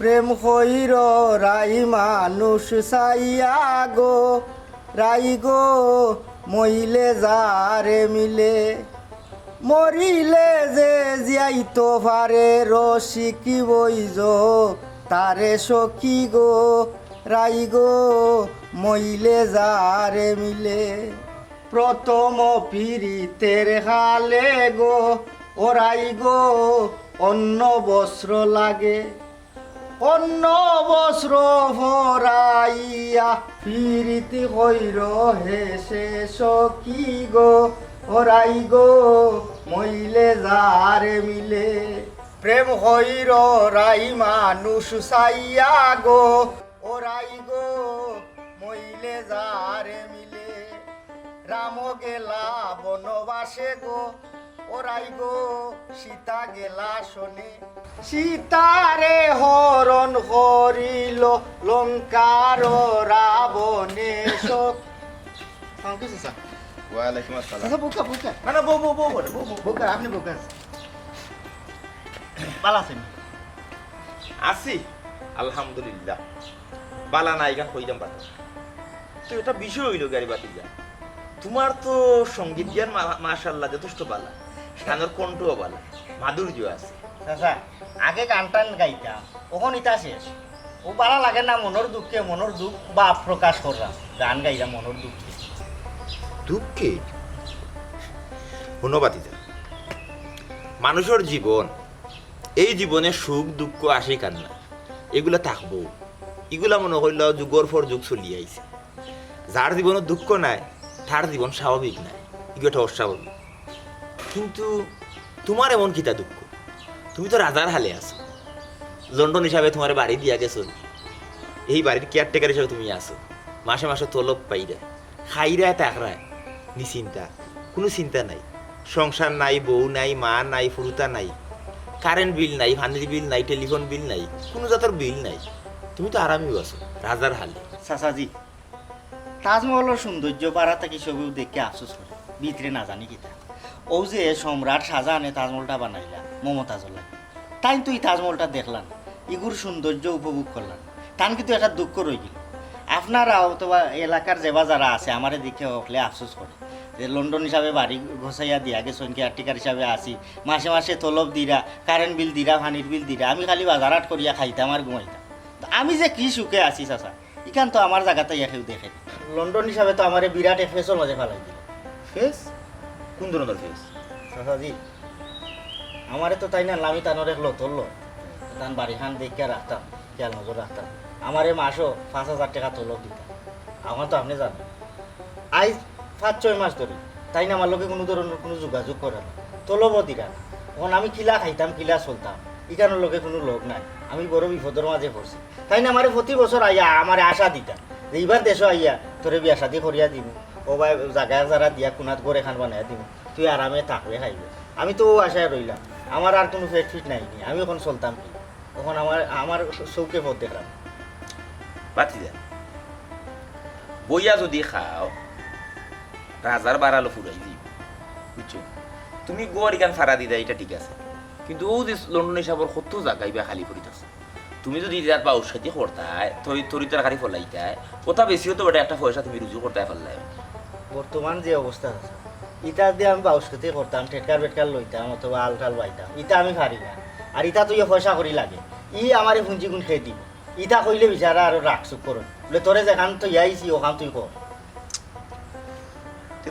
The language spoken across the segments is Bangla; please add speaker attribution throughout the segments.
Speaker 1: প্রেম হইর রাই মানুষ সাইয়া গো রাই গো মইলে যারে মিলে মরিলে যে জিয়াইতো পারে রসিকি বইজ তারে সখী গো রাই গো মইলে যারে মিলে প্রথম পীড়িতের হালে গো ওরাই গো অন্য বস্ত্র লাগে অন্য বস্ত্র ভরাইয়া পীড়িতি হইর হেসে সখী গো ওরাই গো মইলে যারে মিলে প্রেম হইর রাই মানুষ সাইয়া গো ওরাই গো মইলে যারে মিলে রাম গেলা বনবাসে গো ওরাই গো সীতা গেলা শোনে সীতারে হরণ করিল লঙ্কার রাবণে শোক
Speaker 2: ওয়ালাইকুম আসসালাম।
Speaker 1: বুকা বুকা
Speaker 2: না না বউ
Speaker 1: বুকা আপনি বুকা ভালো আছেন
Speaker 2: আছি আলহামদুলিল্লাহ। বালা নাই গান কইলাম বাতা তো এটা বিষয় হইল গাড়ি বাতি যা তোমার তো সঙ্গীত জ্ঞান মাশাআল্লাহ যথেষ্ট বালা, গানের কণ্ঠও বালা, মাধুর্য আছে।
Speaker 1: আচ্ছা আগে গান টান গাইতাম ওখন ইতা শেষ ও ভালো লাগে না মনের দুঃখে মনের দুঃখ বা প্রকাশ করলাম গান গাইলাম মনের দুঃখে
Speaker 2: দুঃখে হুনবাতি যা মানুষের জীবন, এই জীবনে সুখ দুঃখ আসে কান্না এগুলা থাকবো, এগুলা মনে হইল যুগর পর যুগ চলি আইছে। যার জীবনে দুঃখ নাই তার জীবন স্বাভাবিক নাই, এগুলো অস্বাভাবিক। কিন্তু তোমার এমন কিতা দুঃখ? তুমি তো রাজার হালে আছো, লন্ডন হিসাবে তোমার বাড়ি দিয়া গেছো, এই বাড়ির কেয়ারটেকার হিসাবে তুমি আছো, মাসে মাসে তলব পাইরা খাইরা তাকরায় নিশ্চিন্তা, কোনো চিন্তা নাই, সংসার নাই, বউ নাই, মা নাই, ফুরুতা নাই, কারেন্ট বিল নাই, পানির বিল নাই, টেলিফোন বিল নাই, কোনো জাতের বিল নাই, তুমি তো আরামেও আছো রাজার হালে।
Speaker 1: চাচাজি তাজমহলের সৌন্দর্য বাড়া থাকি সবেও দেখে আফসোস করে ভিতরে না জানি কিতা ও যে সম্রাট শাহজাহানে তাজমহলটা বানাইলা মমতাজর লাগে তাই তো এই তাজমহলটা দেখলাম ইগুর সৌন্দর্য উপভোগ করলাম তান কিন্তু একটা দুঃখ রয়ে গেল। আপনারাও অথবা এলাকার যেবা যারা আছে আমারে দেখে হলে আফসোস করে যে লন্ডন হিসাবে বাড়ি ঘষাইয়া দিয়া গেছেন কেয়ারটেকার হিসাবে আসি, মাসে মাসে তলব দিরা, কারেন্ট বিল দিরা, পানির বিল দিরা, আমি খালি বাজারাট করিয়া খাইতাম আর ঘুমাইতাম। আমি যে কি সুখে আছি চাচা ইখান তো আমার জায়গাতে কেউ দেখে লন্ডন হিসাবে তো আমার বিরাট ফেসও মাঝে ফেলাই দিল।
Speaker 2: ফেস? কোন ধরনের ফেস?
Speaker 1: চাচাজি আমারে তো তাই না আমি তানোর এক ধরলো তান বাড়ি খান দেখে রাখতাম, খেয়াল নজর রাখতাম, আমারে মাসও 5,000 টাকা তলব দিতাম। আমার তো আপনি জানেন আজ 5-6 মাস ধরে তাই না আমার লোকে কোনো ধরনের কোনো যোগাযোগ করে না, তলবও দিরা না। তখন আমি কিলা খাইতাম কিলা চলতাম, ইখানোর লোকে কোনো লোক নাই, আমি বড় বিপদের মাঝে পড়ছি। তাই না আমার প্রতি বছর আইয়া আমার আশা দিতাম যে এইবার দেশও আইয়া তোরে বিয়া শাদি করিয়া দিব, ও ভাই জায়গায় যারা দিয়া কোনাত ঘর এখান বানাইয়া দিব, তুই আরামে থাকবে খাইবে। আমি তো ও আশায় রইলাম, আমার আর কোনো ফেট ফিট নাই, আমি এখন চলতাম কি, তখন আমার আমার চৌকে পথ দেখলাম।
Speaker 2: বাতি যা বইয়া যদি খাও রাজার বাড়ালো ফুরাই দিব, বুঝছো? তুমি গোয়ার গান ফাড়া দিদা এটা ঠিক আছে, কিন্তু ও যে লন্ডন হিসাবর কত জায়গায় বা খালি ফুরিত আছে, তুমি যদি যার বা উৎসাহী করতায় তরি তরকারি ফলাইতায় কোথা বেশি হতো ওটা একটা পয়সা তুমি রুজু করতে ফেললাই।
Speaker 1: বর্তমান যে অবস্থা আছে ইটা দিয়ে আমি বাউসতে করতাম, টেটকার বেটকার লইতাম অথবা আলটাল বাইতাম, ইটা আমি পারি না। আর ইটা তো ইয়ে পয়সা করি লাগে, ই আমার পুঁজি গুণ খেয়ে দিব, ইটা কইলে বিচারা আর রাখছুক করুন বলে তোরে যেখান তো ইয়াইছি ওখান তুই কর।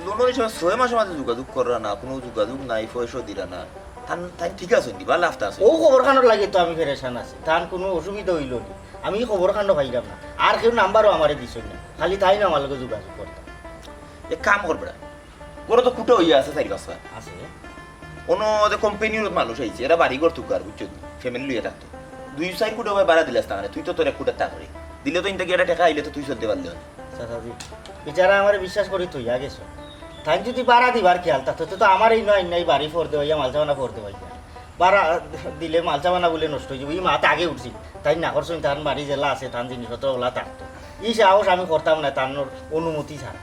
Speaker 2: লন্ডন হিসাবে 6 মাসের মাঝে যোগাযোগ করা না, কোনো যোগাযোগ নাই, পয়সা দিলা না, তাই ঠিক আছে দিবা লাভটা আছে।
Speaker 1: ও খবর খানোর লাগে তো আমি ফেরেশান আছি, তার কোনো অসুবিধা হইল নি, আমি খবর খান্ড পাইলাম না, আর কেউ নাম্বারও আমারে দিছ না, খালি তাই না আমার লগে যোগাযোগ করতাম।
Speaker 2: এক কাম করবে না, ওরা তো কুটো হইয়া আছে 4 বছর
Speaker 1: আছে
Speaker 2: কোনো যে কোম্পানির মানুষ আইছে, এরা বাড়ি ঘর তুকার, বুঝছো? ফ্যামিলি লইয়া থাকতো 2-4 কোটি ভাই বাড়া দিলাস তাহলে তুই তো তোর 1 কোটি টাকা করে দিলে তো ইনটা গিয়ে টাকা আইলে তো তুই চলতে পারলে।
Speaker 1: চাচাজি বিচারা আমার বিশ্বাস করি তুই গেছো, তাই যদি বাড়া দিবার খেয়াল থাকতো তো আমার এই নয় নাই বাড়ি ফোর দেওয়াইয়া মালচাবানা ফোর দেওয়াইয়া, বাড়া দিলে মালচাবানা বলে নষ্ট হয়ে যাবো, এই মাথা আগে উঠছি তাই না করছো, তার বাড়ি জেলা আছে তার জিনিসপত্র ওলা থাকতো, এই সাহস আমি করতাম না তার অনুমতি ছাড়া।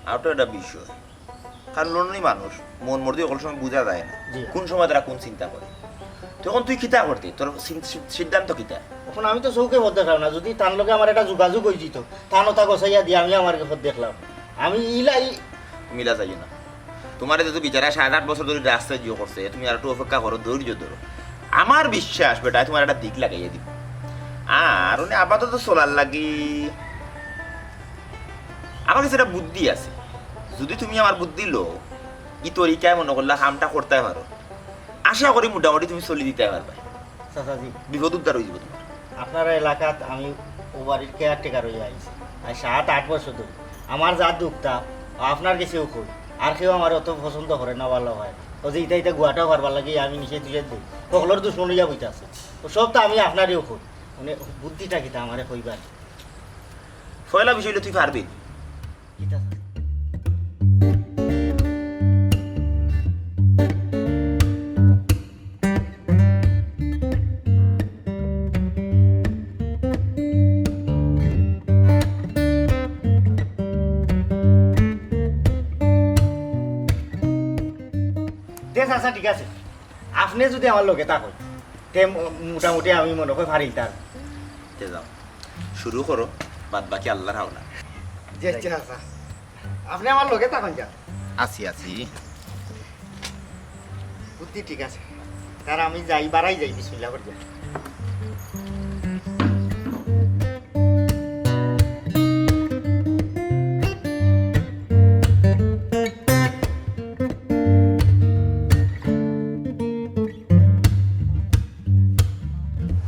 Speaker 2: আর তো একটা বিষয়, কারণ লন্ডনী মানুষ মন মর্জি সকল সময় বোঝা যায় না
Speaker 1: জি।
Speaker 2: কোন সময় তারা কোন চিন্তা করে। তখন তুই কিতা করতে তোর সিদ্ধান্ত কিতা?
Speaker 1: এখন আমি তো চৌকে ভোট দেখলাম না, যদি তার লগে আমার একটা যোগাযোগ হয়ে যেত তার নতা গছাইয়া দিয়ে আমি আমার ভোট দেখলাম। আমি ইলাই
Speaker 2: মিলা যাই না তোমার যেহেতু বিচারা 7-8 বছর ধরে রাস্তায় জিও করছে, তুমি আর একটু অপেক্ষা করো, ধৈর্য ধরো। আমার বিশ্বাস বেটা তোমার একটা দিক লাগাইয়া দিব। আর উনি আপাতত চলার লাগি আমার কাছে একটা বুদ্ধি আছে। যদি তুমি আমার বুদ্ধি লো ই তরিকায় মনে করলে কামটা করতে পারো, আশা করি মোটামুটি তুমি চলি দিতে পারবে।
Speaker 1: চাচাজি
Speaker 2: বিপদ উদ্ধার হয়ে যাবো তোমার।
Speaker 1: আপনার এলাকাত আমি ও বাড়ির কেয়ারটেকার হয়ে আইছি আর 7-8 বছর ধরে। আমার যা দুঃখটা আপনার কাছেও কই, আর কেউ আমার অত পছন্দ করে না, ভালো হয় ও যে ইটা গুয়াটাও পারবার লাগে আমি নিষেধ নিষেধ দিই, সকলের দুশ্মনিয়া বইতে আছে। তো সব তো আমি আপনারও কই, মানে বুদ্ধিটা কিতা আমারে কইবার
Speaker 2: পয়লা বিষয়টা তুই পারবি।
Speaker 1: কিতা আচ্ছা ঠিক আছে, আপনি যদি আমার লোকে তা কই তে মোটামুটি আমি মনে করি পারি তার।
Speaker 2: যাও শুরু করো, বাদ বাকি আল্লাহর হাওলা।
Speaker 1: যে আচ্ছা আপনি আমার লোকে তখন যান।
Speaker 2: আছি আছি
Speaker 1: বুদ্ধি ঠিক আছে, তার আমি যাই বাড়াই যাই বিসমিল্লাহ করে যাই।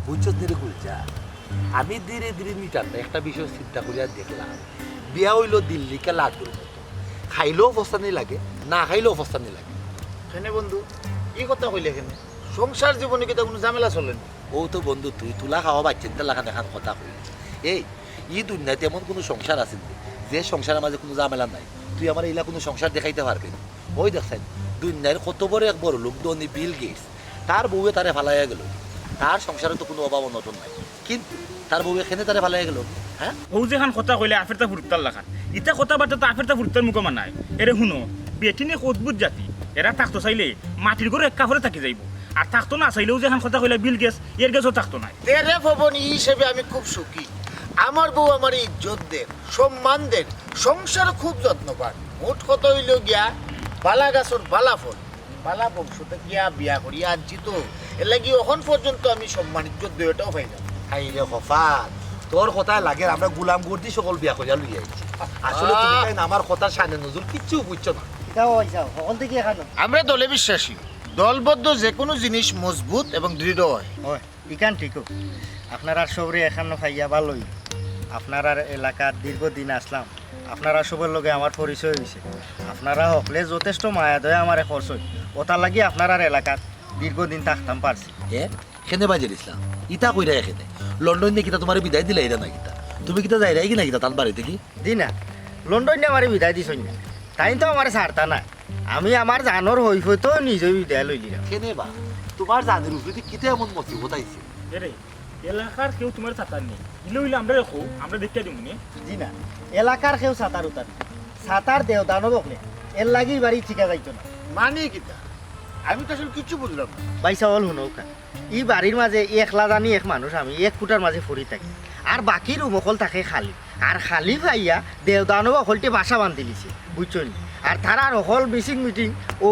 Speaker 3: বুঝছস ধীরে গুলজা, আমি ধীরে ধীরে মিটার একটা বিষয় চিন্তা করিয়া দেখলাম, বিয়া হইল দিল্লিকে লাড্ডুর মতো, খাইলেও অবস্থানি লাগে, না খাইলেও অবস্থানি লাগে।
Speaker 4: কেনে বন্ধু এই কথা কইলে কেনে? সংসার জীবনে কি কোনো ঝামেলা চলে না?
Speaker 3: ও তো বন্ধু তুই তুলা খাওয়া বা চিন্তা লাগা দেখান কথা কইলি। এই ই দুনিয়াতে এমন কোনো সংসার আছে যে সংসারের মাঝে কোনো ঝামেলা নাই? তুই আমার এইলা কোনো সংসার দেখাইতে পারবি না? ওই দেখছেন দুনিয়ার কত বড় এক বড় লোক ধনী বিল গেটস, তার বউয়ে তারে ফালাইয়া গেল, তার সংসারে তো কোনো অভাব অনটন নাই, কিন্তু তার বউ এখানে তারে ফালাইয়া গেল। হ্যাঁ
Speaker 5: ও যেখান কথা কইলে আফেরটা ফুরতার লাখান ইটা কথা বার্তা তো আফেরটা ফুরতার মুখ মানায়। এরে শুনো বেটিনে অদ্ভুত জাতি, এরা থাকতো চাইলে মাটির ঘরে এক কাপড়ে থাকি যাইব, আর থাকতো না চাইলেও যেখান কথা কইলে বিল গেছ এর গেছও থাকতো না।
Speaker 4: তেরে ভবন এই হিসেবে আমি খুব সুখী। আমার বউ আমার ইজ্জত দেন, সম্মান দেন, সংসার খুব যত্ন পান। মোট কত হইল গিয়া বালা গাছর বালা ফল, বালা বংশতে গিয়া বিয়া করিয়া আনছি, তো এর লাগি এখন পর্যন্ত আমি সম্মান ইজ্জত দুইটাও পাই না।
Speaker 3: খাইলে খফাত তোর কথায় লাগে আমরা গুলাম গর্দি সকল বিয়া করিয়া লই আইছি। আসলে তুমি তাই না আমার কথা শানে নজুল কিচ্ছু বুঝছো না।
Speaker 1: কিতা হইছা সকল থেকে এখানো
Speaker 4: আমরা দলে বিশ্বাসী, দলবদ্ধ যে কোনো জিনিস মজবুত এবং দৃঢ় হয়।
Speaker 1: হয় ইকান ঠিকও। আপনারা সবরে এখানো খাইয়া ভালোই, আপনার এলাকার দীর্ঘদিন আসলাম, আপনারা সবার লগে আমার পরিচয় হয়েছে। আপনারা হকলে যথেষ্ট মায়া দয়া আমার খরচ হয়, ওটার লাগি আপনার এলাকাত দীর্ঘদিন থাকতাম পারছি।
Speaker 3: এ খেনে বাজে ইসলাম ইটা কইরা এখানে লন্ডন নিয়ে কিতা তোমার বিদায় দিলে এরা না কিতা তুমি কিতা যাই রাই কিনা কিতা তার বাড়িতে কি
Speaker 1: দি না লন্ডনে আমার বিদায় দিছ না, তাই তো আমার ছাড়তা না। আমি আমার জানোর হই হইতো নিজে বিদায় লই দিলাম।
Speaker 3: খেনে বা তোমার জানের উপরে কিতা এমন মসিবত আইছে?
Speaker 5: এরে এলাকার কেউ তোমার ছাতার নেই, ইলে হইলে আমরা রেখো আমরা দেখতে দিব নে।
Speaker 1: জি না এলাকার কেউ সাঁতার উতার সাঁতার দেও দানো বকলে এর লাগি বাড়ি ঠিকা যাইতো না।
Speaker 4: মানে কিতা আমি তো আসলে কিছু বুঝলাম না।
Speaker 1: বাইসা হল শুনৌকা ই বাড়ির মাঝে একলা জানি এক মানুষ আমি এক ফুটার মাঝে ফুরি থাকি, আর বাকি রুমকল থাকে খালি, আর খালি ভাইয়া দেওদানব অকলটি বাসা বান্ধি দিছে বুঝছনি। আর তারা অকল মিটিং মিটিং ও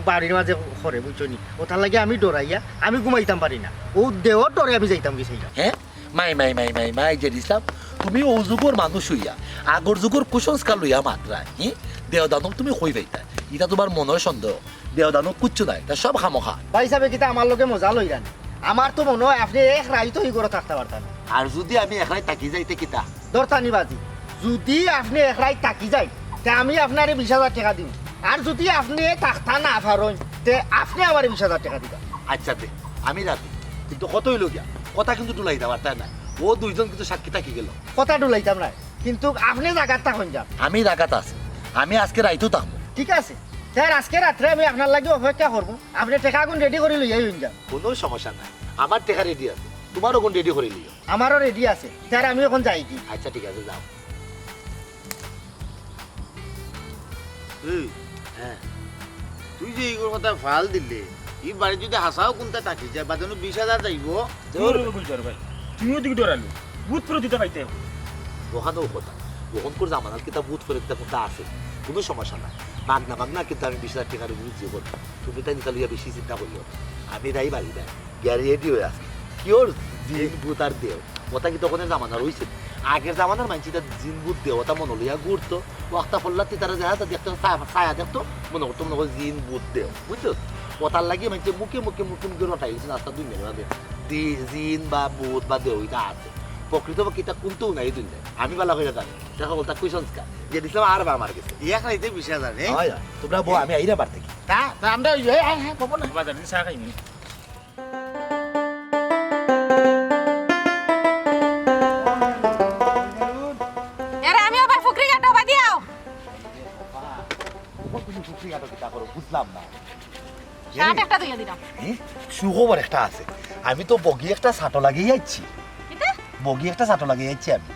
Speaker 1: বাড়ির মাঝে করে বুঝছনি, ওটার লাগে আমি ডরাইয়া আমি ঘুমাইতাম পারি না, ও দেওয়ার ডরে আমি যাইতাম গেছিলাম।
Speaker 3: হ্যাঁ মাই মাই মাই মাই মাই যে ইসলাম তুমি ও যুগর মানুষ হইয়া আগর যুগর কুসংস্কার লইয়া মাত্রা হি দেওদানব তুমি কই পাইতা? ইটা তোমার মনের সন্দেহ, দেওদানব কুচ্ছু নাই, তা সব খামোখা।
Speaker 1: বাইসাবে কিতা আমার লোকে মজা লই রান, আমার তো মনে হয় আপনি এক রাই তো ই করে থাকতে পারতেন।
Speaker 3: আর যদি আমি এখানে তাকি যাইতে কিতা
Speaker 1: দরতানি বাজি যদি আপনি এক রাই তাকি যাই তে আমি আপনার 20,000 টাকা দিই, আর যদি আপনি থাকতা না পারেন তে আপনি আমার 20,000 টাকা দিবেন।
Speaker 3: আচ্ছা দে আমি রাজি, কিন্তু কত হইল গিয়া কথা কিন্তু তুলাই দেওয়ার তাই না, ও দুইজন কিন্তু সাক্ষী থাকি গেল।
Speaker 1: কথা ডুলাইতাম না, কিন্তু আপনি জায়গার তখন যান।
Speaker 3: আমি রাগাত আছে, আমি আজকে রাইতো থাকবো।
Speaker 1: ঠিক আছে স্যার, আজকে রাত্রে আমি আপনার লাগে অপেক্ষা করবো, আপনি টেকা আগুন রেডি করে লইয়াই হইন যান।
Speaker 3: কোনো সমস্যা নাই, আমার টেকা রেডি আছে, তোমারও কোন রেডি করে লিও।
Speaker 1: আমারও রেডি আছে স্যার, আমি এখন যাই কি।
Speaker 3: আচ্ছা ঠিক আছে যাও।
Speaker 4: এই,
Speaker 3: হ্যাঁ
Speaker 4: তুই যে এইগুলোর কথা ফাল দিলে ই বাড়ি যদি হাসাও কোনটা থাকি যায় বাজানো 20,000 যাইব
Speaker 5: গুলজার ভাই তুমিও দিকে ডরালো ভূত পুরো দিতে পাইতে
Speaker 3: ওখানেও কথা ওখান করে জামানার কিতাব বুথ করে কিতাব কোনটা আছে কোনো সমস্যা নাই মাগনা মাগনা কিন্তু আমি 20,000 টাকার বুঝছি বল তুমি তাই নিকালিয়া বেশি চিন্তা করিও আমি তাই বাড়ি দেয় গ্যারেন্টি হয়ে আছে কিওর জিন ভূত আর দেও ওটা কি তখন জামানা রয়েছে আগের জামানার মানছিটা জিন ভূত দেও ওটা মনে লইয়া ঘুরতো ওয়াক্তা ফল্লাতে তারা যা দেখতো ছায়া দেখতো মনে করতো মনে করো জিন ভূত দেও বুঝছো ওটার লাগে মানে মুখে মুখে মুখে মুখে রটাইছে রাস্তা দুই মেরে জিন বা ভূত বা দেও এটা আছে প্রকৃত বা কিতা কোনটাও নাই দুই আমি ভালো হয়ে জানি দেখো বলতা কুই সংস্কার যে দিছিলাম আর বা আমার কাছে
Speaker 4: ইয়া খাইতে 20,000 রে
Speaker 3: তোমরা বউ আমি আইরা বার থেকে
Speaker 4: তা আমরা হ্যাঁ পাবো না
Speaker 5: বাজার দিন চা খাইনি
Speaker 6: এরে আমি আবার ফুকরি কাটো বাদিয়াও
Speaker 3: তুমি ফুকরি কাটো কিতা করো বুঝলাম না
Speaker 6: শার্ট একটা দিয়ে দিলাম
Speaker 3: সুখবর একটা আছে আমি তো বগি একটা ছাটো লাগিয়ে যাচ্ছি
Speaker 6: এটা
Speaker 3: বগি একটা ছাটো লাগিয়ে যাচ্ছি আমি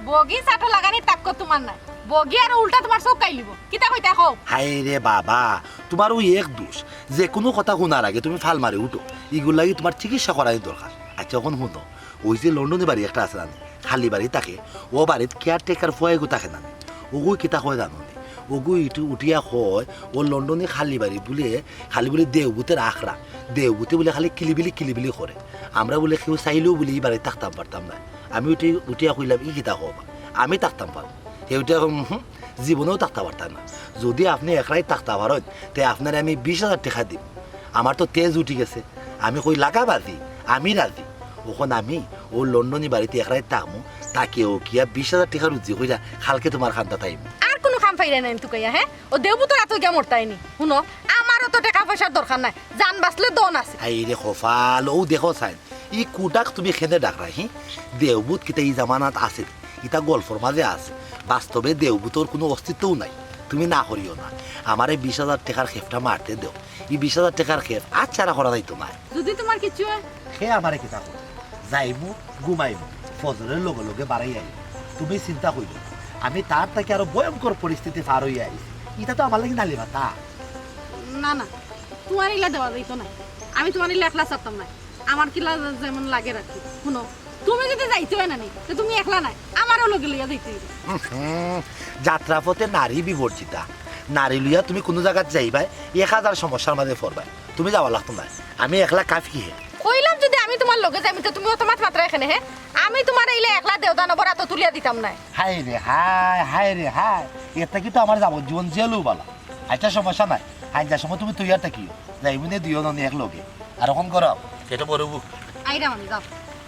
Speaker 6: বগি সাটো লাগানি তাক্ক তোমার নাই বগি আর উল্টা তোমার চোখ কাইলিব কিতা কইতা কও
Speaker 3: হাই রে বাবা তোমার ওই এক দোষ যে কোনো কথা শোনার আগে তুমি ফাল মারি উঠো এগুলো লাগি তোমার চিকিৎসা করাই দরকার আচ্ছা এখন শুনো ওই যে লন্ডনে বাড়ি একটা আছে জানে খালি বাড়ি থাকে ও বাড়িত কেয়ারটেকার ফুয়াইগো থাকে না ওগুই কিতা হয় জানো ওগুই ইটু উঠিয়া হয় ও লন্ডনে খালি বাড়ি বলে খালি বলে দেওভূতের আখড়া দেওভূতে বলে খালি কিলিবিলি করে আমরা বলে কেউ চাইলেও বলে এই বাড়ি থাকতাম পারতাম না আমি উঠিয়া কইলাম ই কিতা হবা আমি থাকতাম পারবো সেইটা জীবনেও থাকতে পারতাম না যদি আপনি একলাই থাকতে পারেন তে আপনার আমি 20,000 টাকা দিম আমার তো তেজ উঠি গেছে আমি কই লাগাবাদি আমি রাজি ওখন আমি ও লন্ডনী বাড়িতে একলাই থাকবো তাকেও কিয়া 20,000 টাকা রুজি হইলা খালকে তোমার খান্তা তাইম
Speaker 6: আর কোনো কাম পাইরা নাই তুকাইয়া হ্যাঁ ও দেবুতর আতো গিয়া মরতাইনি শুনো আমারও তো টাকা পয়সার দরকার নাই জান বাঁচলে দন আছে
Speaker 3: আই রে খফাল ও দেখো চাইন ই কুটাক তুমি খেতে ডাকরা হি দেওভূত কিতা এই জামানাত আছে ইটা গল্পর মাঝে আছে বাস্তবে দেওভূতর কোনো অস্তিত্বও নাই তুমি না করিও না আমার এই 20,000 টাকার খেপটা মারতে দেও এই 20,000 টাকার খেপ আর ছাড়া করা যাইতো না
Speaker 6: যদি তোমার কিছু হয়
Speaker 3: সে আমারে কিতা করো যাইমু ঘুমাইমু ফজরের লগে লগে বাড়াই আই তুমি চিন্তা করিল আমি তার থেকে আরো ভয়ঙ্কর পরিস্থিতি পার হইয়া আইছি এটা তো আমার লাগি নালি ভাতা
Speaker 6: না না তোমার ইলা দেওয়া যাইতো না আমি তোমার ইলা একলা চাপতাম না আমার কিলা যেমন লাগে রাখি শুনো তুমি যদি যাইতে হয় না নি তো তুমি একলা নাই আমারও লগে লইয়া যাইতে হইবে
Speaker 3: যাত্রা পথে নারী বিবর্জিতা নারী লইয়া তুমি কোনো জায়গায় যাইবাই 1,000 সমস্যার মাঝে পড়বাই তুমি যাওয়া লাগতো না আমি একলা কাফি হে
Speaker 6: কইলাম যদি আমি তোমার লগে যাইমি তো তুমি অতমাত মাত্রা এখানে হ্যাঁ আমি তোমার ইলা একলা দেওদা নবর এত তুলিয়া দিতাম না
Speaker 3: হাই রে হাই রে হাই এটা কি তো আমার যাবজ্জীবন জেলও বলা আচ্ছা সমস্যা নাই হাই যার সময় তুমি তুই আর থাকিও যাইবি নে দুইও জন এক লগে আর এখন করো এটা বড়বু
Speaker 6: আইরাম আমি যাও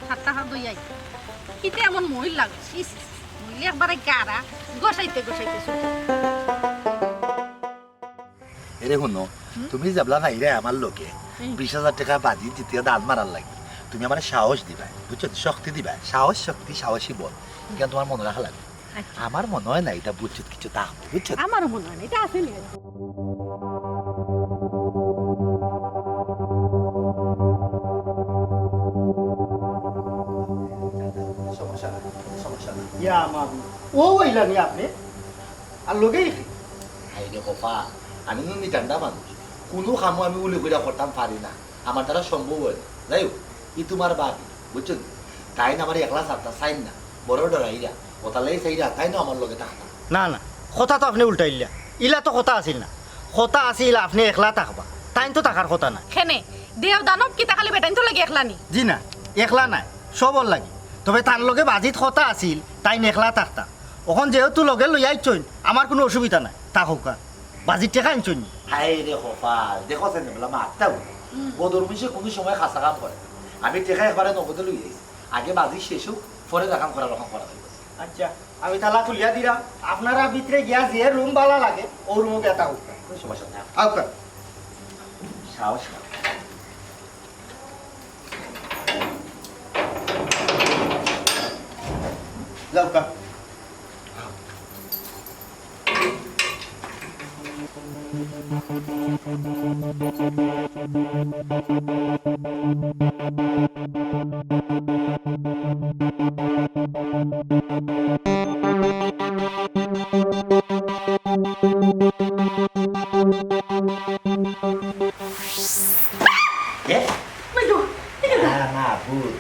Speaker 6: হাতটা হাত দই আই কিতে এমন মহিল লাগে ইস মহিলা একবারে গাড়া গোসাইতে শুরু
Speaker 3: এরে শুনো তুমি যাবলা নাই রে আমার লোকে 20,000 টাকা বাজি জিতিয়া দাঁত মারার লাগবে তুমি আমার সাহস দিবা বুঝছো শক্তি দিবা সাহস শক্তি সাহসী বল কেন তোমার মনে রাখা লাগবে আমার মনে হয় না এটা বুঝছো কিছু তা বুঝছো
Speaker 6: আমারও মনে হয় না, এটা আছে নি
Speaker 1: ইয়া মাম ও ওইলানি আপনি আর লগেই
Speaker 3: হাই রে কপা আমি নুন নিটান্ডা মানুষ কোনো কামও আমি উলি করে করতাম পারি না আমার দ্বারা সম্ভব হয় না যাই হোক ই তোমার বাপি বুঝছো তাই না আমার একলা সারতা চাইন না বড় ডরাইরা ওতালাই চাইরা তাই না আমার লগে থাকতা
Speaker 1: না না কথা তো আপনি উল্টাইলা ইলা তো কথা আছিল না কথা আছিল আপনি একলা থাকবা তাইন তো থাকার কথা না
Speaker 6: খেনে দেও দানব কি তাকালে বেটাইন তো লাগে একলা নি
Speaker 1: জি না একলা নাই সবর লাগি তবে তার লগে বাজিত কথা আছিল তাই একলা থাকতা ওখন যেহেতু লগে লই আইছইন আমার কোনো অসুবিধা নাই থাকুকা বাজিত টেকা আনছইন
Speaker 3: হাই রে কপা দেখো সেন বলা মা আত্মাও বদর মিশে কোনো সময় খাসা কাম করে আমি টেকা একবারে নগদে লই আইছি আগে বাজি শেষ হোক পরে দেখাম করা রকম করা হইব
Speaker 1: আচ্ছা আমি তালা তুলিয়া দিলাম আপনারা ভিতরে গিয়া যে রুম বালা লাগে ও রুমে গেতা হোকা
Speaker 3: কোনো সমস্যা নাই
Speaker 1: আউকা
Speaker 3: সাহস না
Speaker 1: যাওকা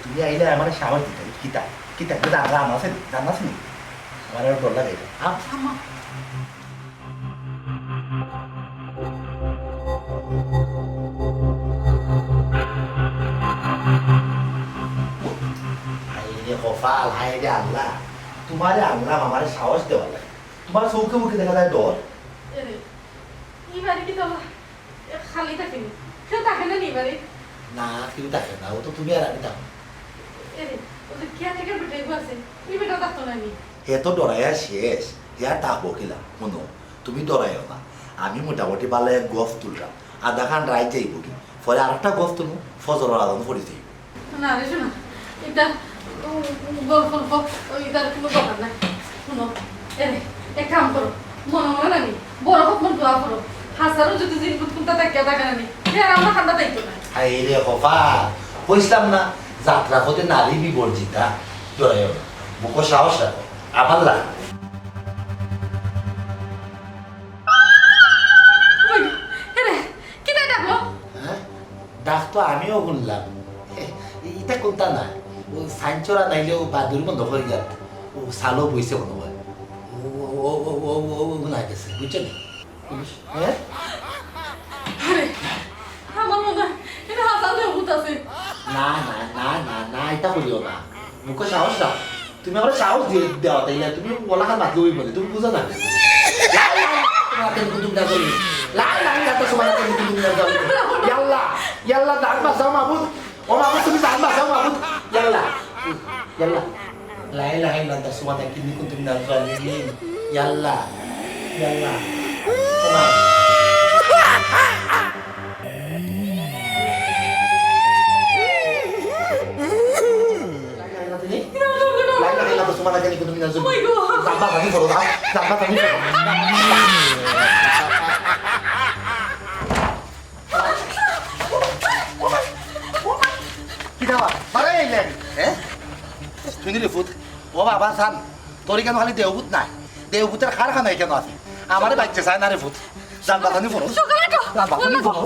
Speaker 3: তুমি আইলে আমার সাহস দিতে কিতা কিতা জানা আছে জানা আছে নি আমার আর ডর লাগে কপাল হাই রে আল্লাহ তোমারে আল্লাহ আমার সাহস দেওয়া লাগে তোমার চৌকে মুখে দেখা যায় ডর
Speaker 6: এরে এই বাড়ি কি তোলা খালি থাকিনি কেউ থাকে না নি বাড়ি
Speaker 3: না কেউ থাকে না ও তো তুমি আর আমি থাকো
Speaker 6: এরে ওদের কে থেকে বেটে আছে এই বেটা থাকতো না নি
Speaker 3: হে তো ডরাইয়া শেষ ইয়ার থাকবো কিলা শুনো তুমি ডরাইও না আমি মোটামুটি বালে গছ তুললাম আধা খান রাই যাইব কি পরে আর একটা গছ তুলবো ফজর আদান করে যাইব
Speaker 6: না রে শোনা এটা গল্প ওই তার কোনো দরকার নাই শুনো এরে এক কাম করো মনে মনে নানি বড় হোক মন দোয়া করো হাজারও যদি জিন কুত্তা তাকিয়া থাকে নানি আর আমরা ঠান্ডা দায়িত্ব নাই
Speaker 3: হাই রে কপা কইছিলাম না যাত্রা হতে নারী বিবর্জিতা ডরাইও না বুক সাহস রাখো আমার লাগে
Speaker 6: এরে কি তাই ডাকলো
Speaker 3: হ্যাঁ ডাক তো আমিও শুনলাম এটা কোনটা নাই ও সাইনচরা নাইলেও বাদুর বন্ধ হয়ে গেল ও সালো বইছে মনে হয় ও না গেছে বুঝছো নি হ্যাঁ
Speaker 6: আরে আমার মনে হয় এটা হাসান ভূত আছে
Speaker 3: না না না না না এটা বলিও না মুখ সাহস দাও তুমি আমার সাহস দিয়ে দেওয়া তাই না তুমি বলা খান বাদ লই বলে তুমি বুঝো না ইয়াল্লা ইয়াল্লা দান বাসাও মাহমুদ ও মাহমুদ তুমি দান বাসাও মাহমুদ ইয়াল্লা ইয়াল্লা la ilaha illallah semua tak kini kuntum minal zalimin yalla yalla kumai la ilaha illallah semua tak kini kuntum minal zalimin sabar tadi bro sabar tadi kita apa mana ini শুনিলি ফুট ও বাবা সান তোর কেন খালি দেহভূত নাই দেহভূতের কারখানায় কেন আছে আমারে বাচ্চা চায় না রে ফুট জান বাতানি ফরো জান বাতানি ফরো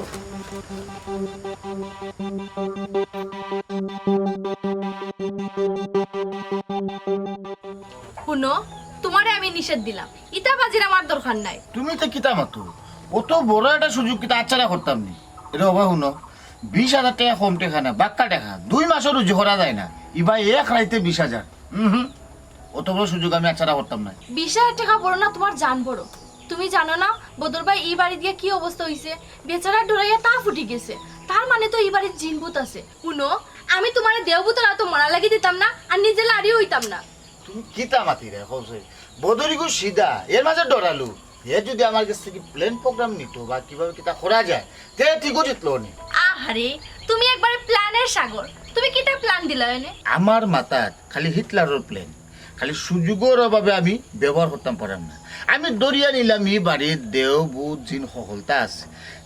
Speaker 7: শুনো তোমারে আমি নিষেধ দিলাম ইটা বাজির আমার দরকার নাই
Speaker 4: তুমি তো কিতা মাতো অত বড় একটা সুযোগ কিতা আচ্ছারা করতাম নি এটা হবে শুনো 20,000 টাকা কম টাকা না বাক্কা টাকা 2 মাসের রুজি করা যায় না ইবা এক রাইতে 20,000 অত বড় সুযোগ আমি আচ্ছারা করতাম না
Speaker 7: 20,000 টাকা বড় না তোমার জান বড় তুমি জানো না বদর ভাই এই বাড়ি দিয়ে কি অবস্থা হইছে বেচারা ডরাইয়া তা ফুটি গেছে তার মানে তো এই বাড়ির জিনভূত আছে শুনো আমি তোমারে দেওভূতের এত মরা লাগি দিতাম না আর নিজে লাড়িও হইতাম না
Speaker 4: তুমি কিতা মাতি রে কইছে বদরিগো সিধা এর মাঝে ডরালু এ যদি আমার কাছ থেকে প্ল্যান প্রোগ্রাম নিত বা কিভাবে কিতা করা যায় তে ঠিকও জিতলো নি
Speaker 7: আহারে তুমি একবারে প্ল্যানের সাগর তুমি কিটা প্ল্যান দিলা এনে
Speaker 4: আমার মাথাত খালি হিটলারের প্ল্যান খালি সুযোগের অভাবে আমি ব্যবহার করতাম পারাম না আমি দরিয়া নিলাম এই বাড়ির দেওভূত জিন সকলতা আছে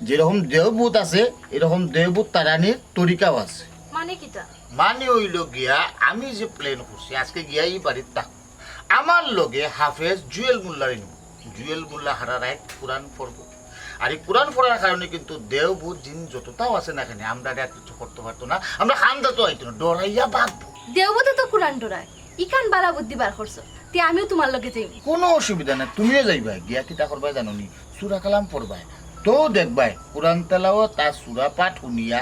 Speaker 4: যেরকম দেওভূত আছে এরকম দেওভূত তারানির তরিকাও আছে
Speaker 7: মানে কিটা
Speaker 4: মানে হইল গিয়া আমি যে প্ল্যান করছি আজকে গিয়া এই বাড়ির থাক আমার লগে হাফেজ জুয়েল মোল্লার নিব জুয়েল মোল্লা হারা রায় কোরআন পড়ব আর এই কোরআন পড়ার কারণে কিন্তু দেওভূত জিন যতটাও আছে না এখানে আমরা আর কিছু করতে পারতো না আমরা খান্দা তো হইতো না ডরাইয়া বাঁধবো
Speaker 7: দেওভূতে তো কোরআন ডরায় ইকান বালা বুদ্ধি বার করছো তে আমিও তোমার লগে যাই
Speaker 4: কোনো অসুবিধা না তুমিও যাইবা গিয়া কিতা করবা জানো নি সূরা কালাম পড়বাই তো দেখবাই কোরআন তেলাওয়াত তার সূরা পাঠ শুনিয়া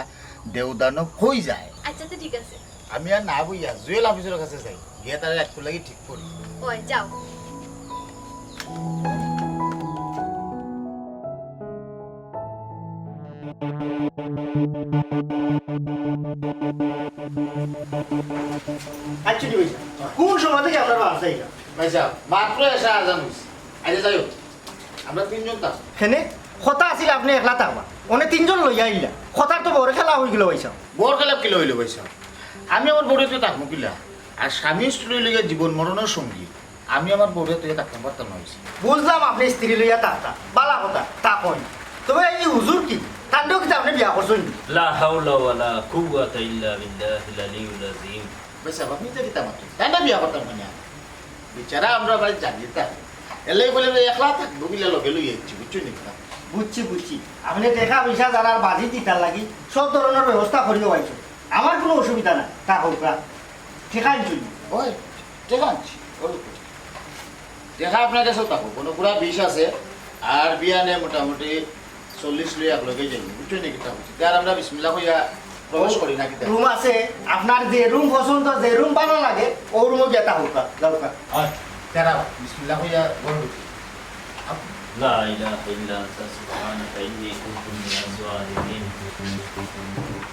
Speaker 4: দেওদানব হই যায়
Speaker 7: আচ্ছা তো ঠিক আছে
Speaker 4: আমি আর না বইয়া জুয়েল অফিসের কাছে যাই গিয়া তারা রাখতে লাগি ঠিক করি
Speaker 7: ওই যাও
Speaker 1: আচ্ছা জি ভাইসা কোন সময় থেকে আপনার বাসা এটা
Speaker 4: ভাইসা মাত্র এসে আজান হইছে আরে যাই হোক আমরা তিনজন তা
Speaker 1: সেনে কথা আছিল আপনি একলা থাকবা অনেক তিনজন লইয়া আইলা কথার তো বড় খেলা হয়ে গেল ভাইসা
Speaker 4: বড় খেলাপ কিলো হইলো ভাইসা আমি আমার বউরে থাকবো কিলা আর স্বামী স্ত্রী লইয়া জীবন মরণের সঙ্গী আমি আমার বউরে তুই থাকতে পারতাম না হয়েছি
Speaker 1: বুঝলাম আপনি স্ত্রী লইয়া থাকতা বালা কথা তা কই তবে এই হুজুর কি তান্ডেও কি আপনি বিয়া করছেন
Speaker 8: لا حول ولا قوة إلا بالله العلي العظيم
Speaker 4: ভাইসা আপনি তো কিতা মাত্র তাই না বিয়া করতাম না বিচারা আমরা বাড়ি জানি তা এলাই বলে একলা থাকবো কিলা লগে লই যাচ্ছি বুঝছো নি
Speaker 1: বুঝছি বুঝছি আপনি দেখা পয়সা জানার বাজি দিতার লাগি সব ধরনের ব্যবস্থা করিও পাইছো আমার কোনো অসুবিধা নাই তা হোক ঠিকান চলি
Speaker 4: ওই দেখা আনছি দেখা আপনার কাছে থাকো কোনো পুরা 20 আছে আর বিয়ানে মোটামুটি 40 লই একলগে যাই বুঝছো নাকি তা তার আমরা বিসমিল্লাহ কইয়া প্রবেশ করি না কি
Speaker 1: রুম আছে আপনার যে রুম পছন্দ যে রুম ভালো লাগে ও রুমও গিয়ে তা হোক যাও
Speaker 4: হয় তারা বিসমিল্লাহ কইয়া বন্ধ
Speaker 8: لا إله إلا أنت سبحانك إني كنت من الظالمين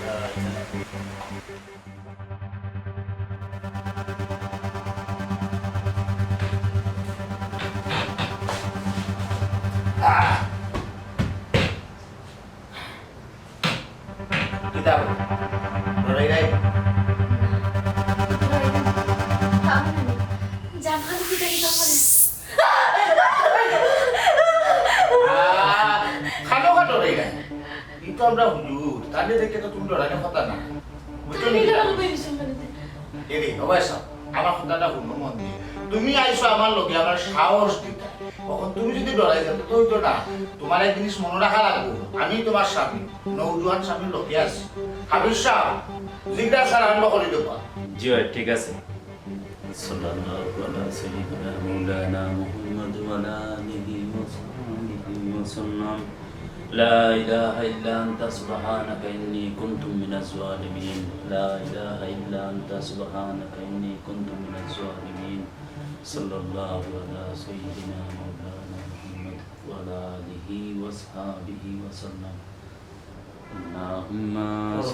Speaker 8: لا إله
Speaker 4: কিতাব রই রাই
Speaker 7: জানখালি কি দেখি তারপরে
Speaker 4: খানো খাটো রই রাই ই তো আমরা হুজুর তাহলে দেখে তো তুমি ডরানোর কথা না বুঝছো
Speaker 7: তুমি
Speaker 4: নাকি
Speaker 7: কেন লুকাই দিছো বাড়িতে?
Speaker 4: এরে অবশ্য আমার কথাটা শুনো মন দিয়ে তুমি আইছো আমার লগে আমার সাহস দিতে তখন তুমি যদি ডরাই যাবে তো হইতো না তোমার এক জিনিস মনে রাখা লাগবে আমি তোমার স্বামী নৌজোয়ান স্বামীর লগে আছি হাবিব সাহেব জিজ্ঞাসা আরম্ভ করে দেবা
Speaker 8: জি ভাই ঠিক আছে সাল্লাল্লাহু আলা সাইয়্যিদিনা মাওলানা মুহাম্মদ ওয়া আলা আলিহি ওয়া সাহবিহি ওয়া সাল্লাম লা ইলাহা ইল্লা আনতা সুবহানাকা ইন্নী কুনতু মিনাজ জালিমিন লা ইলাহা ইল্লা আনতা সুবহানাকা ইন্নী কুনতু মিনাজ জালিমিন সাল্লাল্লাহু আলা সাইয়্যিদিনা মাওলানা মুহাম্মদ ওয়া আলা আলিহি ওয়া সাহবিহি ওয়া সাল্লাম اللهم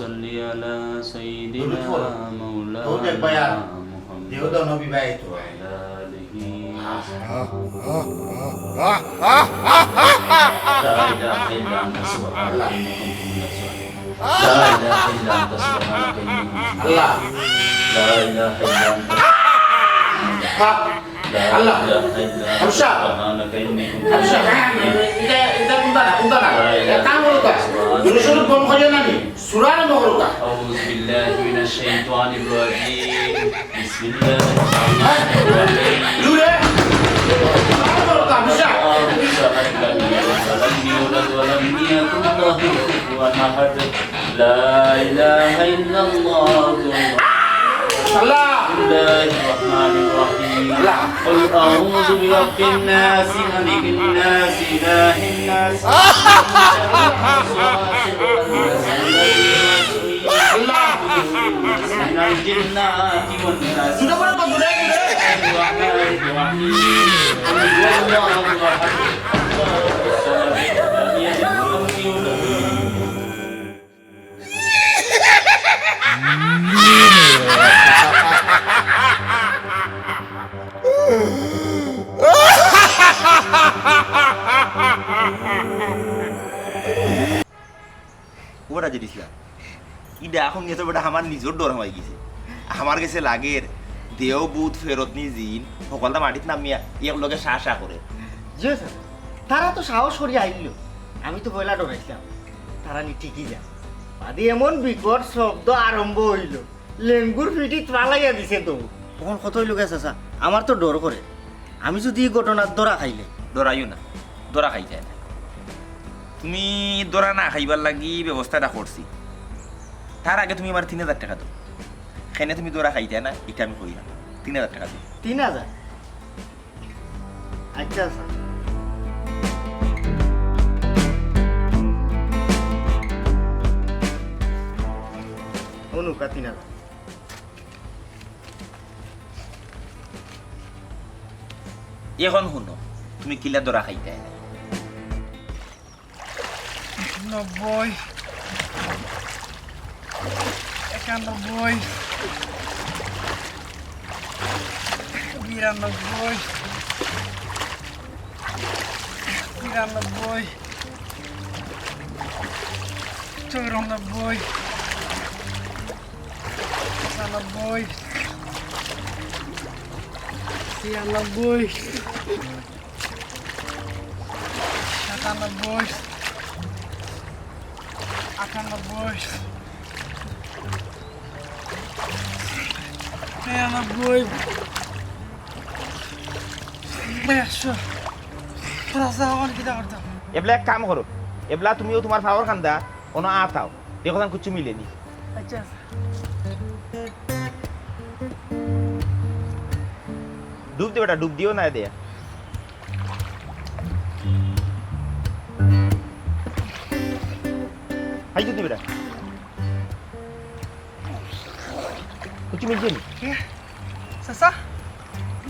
Speaker 8: صل على سيدنا مولانا محمد
Speaker 4: দেহদা নবী বাইতো
Speaker 8: وعلى آله لا إله إلا أنت سبحانك إني كنت من الظالمين لا إله إلا أنت سبحانك إني كنت
Speaker 4: আল্লাহ
Speaker 8: لا إله إلا أنت لا
Speaker 4: আল্লাহ
Speaker 8: إله إلا أنت
Speaker 4: হাবশা
Speaker 8: سبحانك إني كنت من
Speaker 4: হাবশা
Speaker 8: الظالمين
Speaker 4: এটা কোনটা না কাম করুকা দুরুদ কম করিও না নি সূরা আরম্ভ করুকা
Speaker 8: أعوذ بالله من الشيطان الرجيم بسم الله الرحمن الرحيم
Speaker 4: জুরে কাম করুকা হাবশা
Speaker 8: لم يولد ولم يكن له كفوا أحد لا إله إلا الله
Speaker 4: আল্লাহ
Speaker 8: بسم الله الرحمن الرحيم قل أعوذ برب الناس ملك الناس إله الناس من الجنات والناس
Speaker 4: জুরে বড় কত জুরে
Speaker 8: الرحمن الرحيم قل هو الله أحد الله الصمد لم يلد ولم يولد
Speaker 2: ওরা যে দিছিলাম ইডা এখন নিয়ে তো বেটা আমার নিজের ডর হয়ে গেছে আমার কাছে লাগের দেও বুধ ফেরত নি জিন সকলটা মাটিত নামিয়া এক লগে শাহ করে
Speaker 1: জি স্যার তারা তো সাহস করিয়া আইল আমি তো পয়লা ডরাইছিলাম তারা নি ঠিকই যায় বাদে এমন বিকট শব্দ আরম্ভ হইল লেঙ্গুর পিঠি পালাইয়া দিছে তো তখন কত হইল গেছে স্যার আমার তো ডর করে আমি যদি এই ঘটনার ধরা খাইলে
Speaker 2: দরাইও না দরা খাই যায় না তুমি দরা না খাইবার লাগি ব্যবস্থাটা করছি তার আগে তুমি আমার 3000 টাকা দাও সেনে তুমি দরা খাই যায় না এটা আমি করি না 3000 টাকা দিই
Speaker 1: 3000 আচ্ছা স্যার অনুকা 3000
Speaker 2: এখন শুনো তুমি কিলা দরা খাই যায় না
Speaker 9: 90 91 92 93 94 95 96 97 98 99 100 রাসাওয়ান কিটা করতাম
Speaker 2: এবলা এক কাম করো এবলা তুমিও তোমার পাওয়ার খান্দা কোনো আতাও দেখো কিছু মিলেনি
Speaker 9: আচ্ছা
Speaker 2: ডুব দে বেটা, ডুব দিও না দে। হাই যদি বেটা কিছু মিলছে নি?
Speaker 9: চাচা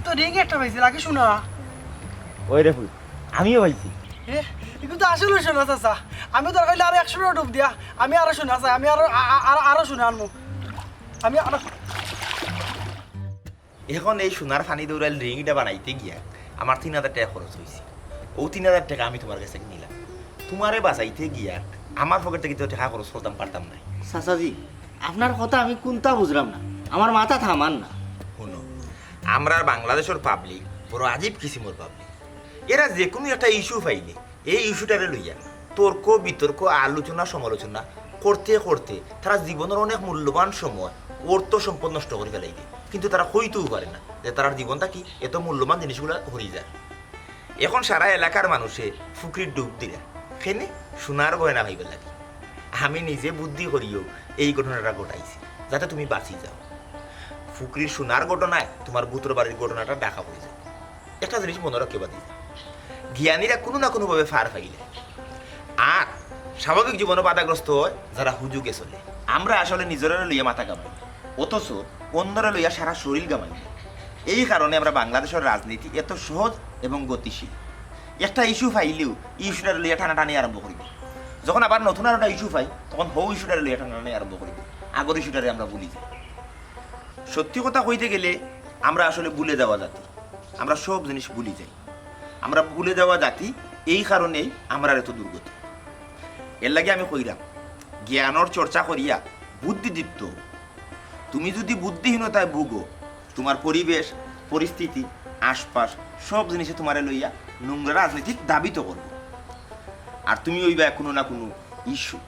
Speaker 9: তো রিং একটা পাইছি লাগে শোনা
Speaker 2: ওই রে ফুল, আমিও পাইছি।
Speaker 9: এগুলো তো আসলে শোনা চাচা, আমি দরকার হলে আরো 100 টাকা ডুব দিয়া আমি আরো শোনা চাই, আমি আরো শোনা আনবো, আমি আরো।
Speaker 2: এখন এই সোনার ফানি দৌড়াল রিংটা বানাইতে গিয়া আমার 3000 টাকা খরচ হয়েছে। ও 3000 টাকা আমি তোমার কাছে নিলাম, তোমারে বাঁচাইতে গিয়া আমার পকেট থেকে তো টাকা খরচ করতাম পারতাম না।
Speaker 1: চাচাজি আপনার কথা আমি কোনটা বুঝলাম না, আমার মাথা থামান না।
Speaker 2: শুনো, আমরা বাংলাদেশের পাবলিক বড় আজীব কিসিমর পাবলিক। এরা যে কোনো একটা ইস্যু পাইলে এই ইস্যুটারে লইয়া তর্ক বিতর্ক আলোচনা সমালোচনা করতে করতে তারা জীবনের অনেক মূল্যবান সময় অর্থ সম্পদ নষ্ট করে ফেলাই দেয়, কিন্তু তারা হইতেও পারে না যে তার জীবনটা কি এত মূল্যবান জিনিসগুলো হয়ে যায়। এখন সারা এলাকার মানুষে ফুকরির ডুব দিলা খেনে সোনার গয়না ভাইবে লাগে। আমি নিজে বুদ্ধি করিও এই ঘটনাটা ঘটাইছি যাতে তুমি বাঁচি যাও। ফুকরির সোনার ঘটনায় তোমার বুতর বাড়ির ঘটনাটা দেখা পড়ে যায়। একটা জিনিস মনে রাখতে পারি, জ্ঞানীরা কোনো না কোনোভাবে ফার ফাইলে আর স্বাভাবিক জীবনে বাধাগ্রস্ত হয় যারা হুজুগে চলে। আমরা আসলে নিজেরা লইয়া মাথা কামাই, অথচ অন্যরা লইয়া সারা শরীর গামাই। এই কারণে আমরা বাংলাদেশের রাজনীতি এত সহজ এবং গতিশীল। একটা ইস্যু ফাইলেও ইস্যুটা লইয়া টানাটানি আরম্ভ করিব, যখন আবার নতুন আর একটা ইস্যু পাই তখন হৌ ইস্যুটা লইয়া টানাটানি আরম্ভ করিব, আগর ইস্যুটারে আমরা ভুলি যাই। সত্যি কথা কইতে গেলে আমরা আসলে ভুলে যাওয়া জাতি, আমরা সব জিনিস ভুলি যাই। আমরা ভুলে যাওয়া জাতি, এই কারণেই আমরা এত দুর্গতি। এর লাগে আমি কইলাম জ্ঞানর চর্চা করিয়া বুদ্ধিদীপ্ত। তুমি যদি বুদ্ধিহীনতায় ভুগো, তোমার পরিবেশ পরিস্থিতি আশপাশ সব জিনিসে তোমারে লইয়া নোংরা রাজনীতির দাবি তো করবো, আর তুমি ওইবা কোনো না কোনো ইস্যু